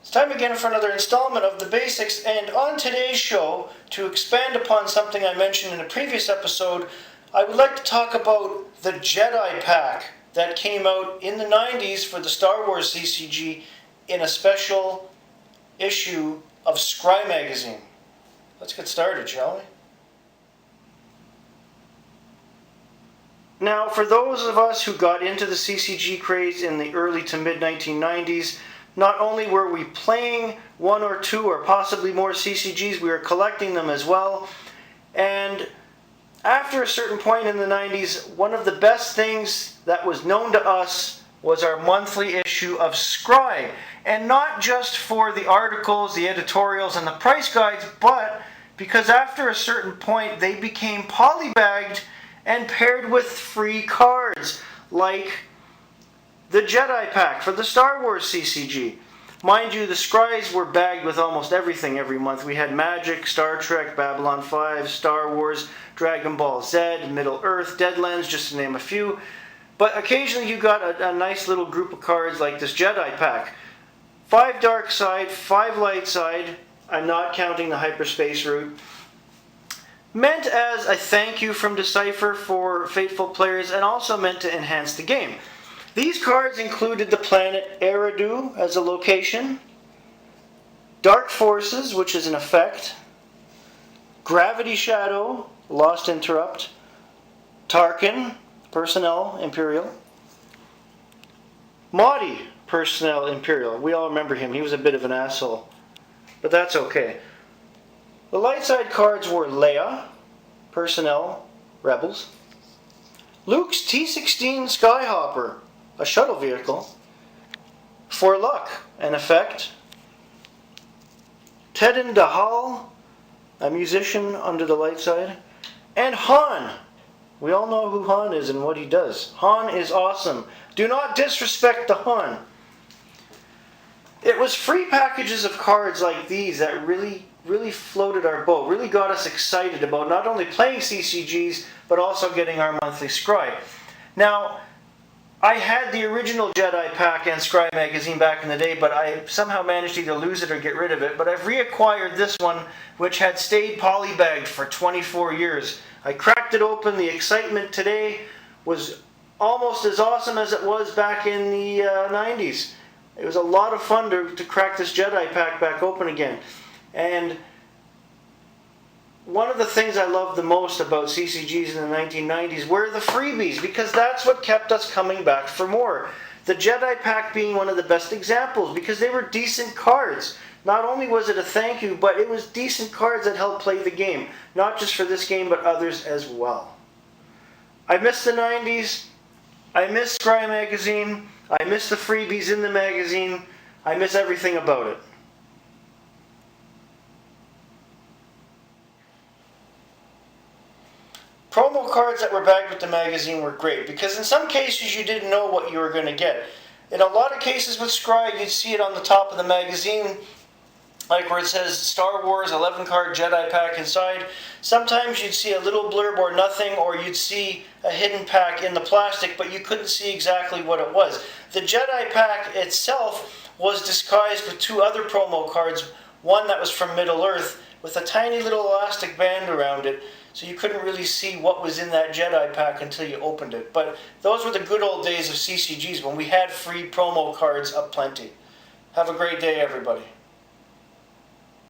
It's time again for another installment of The Basics, and on today's show, to expand upon something I mentioned in a previous episode, I would like to talk about the Jedi Pack that came out in the 90s for the Star Wars CCG in a special issue of Scrye magazine. Let's get started, shall we? Now, for those of us who got into the CCG craze in the early to mid-1990s, not only were we playing one or two or possibly more CCGs, we were collecting them as well. And after a certain point in the 90s, one of the best things that was known to us was our monthly issue of Scrye. And not just for the articles, the editorials, and the price guides, but because after a certain point they became polybagged and paired with free cards, like the Jedi Pack for the Star Wars CCG. Mind you, the Scryes were bagged with almost everything every month. We had Magic, Star Trek, Babylon 5, Star Wars, Dragon Ball Z, Middle-earth, Deadlands, just to name a few. But occasionally you got a nice little group of cards like this Jedi Pack. 5 dark side, 5 light side. I'm not counting the hyperspace route. Meant as a thank you from Decipher for faithful players, and also meant to enhance the game. These cards included the planet Eridu as a location, Dark Forces, which is an effect, Gravity Shadow, Lost Interrupt, Tarkin, Personnel, Imperial, Maudie, Personnel, Imperial. We all remember him. He was a bit of an asshole, but that's okay. The light side cards were Leia, Personnel, Rebels, Luke's T-16 Skyhopper, a shuttle vehicle, For Luck, an effect, Tedin Dahal, a musician under the light side, and Han. We all know who Han is and what he does. Han is awesome. Do not disrespect the Han. It was free packages of cards like these that really floated our boat, really got us excited about not only playing CCGs, but also getting our monthly Scrye. Now, I had the original Jedi Pack and Scrye magazine back in the day, but I somehow managed to either lose it or get rid of it. But I've reacquired this one, which had stayed polybagged for 24 years. I cracked it open. The excitement today was almost as awesome as it was back in the 90s. It was a lot of fun to crack this Jedi Pack back open again. And one of the things I loved the most about CCGs in the 1990s were the freebies, because that's what kept us coming back for more. The Jedi Pack being one of the best examples, because they were decent cards. Not only was it a thank you, but it was decent cards that helped play the game. Not just for this game, but others as well. I miss the 90s. I miss Scrye magazine. I miss the freebies in the magazine. I miss everything about it. Promo cards that were bagged with the magazine were great, because in some cases you didn't know what you were going to get. In a lot of cases with Scrye, you'd see it on the top of the magazine, like where it says Star Wars 11-card Jedi Pack inside. Sometimes you'd see a little blurb or nothing, or you'd see a hidden pack in the plastic, but you couldn't see exactly what it was. The Jedi Pack itself was disguised with 2 other promo cards, one that was from Middle-earth with a tiny little elastic band around it, so you couldn't really see what was in that Jedi Pack until you opened it. But those were the good old days of CCGs when we had free promo cards aplenty. Have a great day, everybody.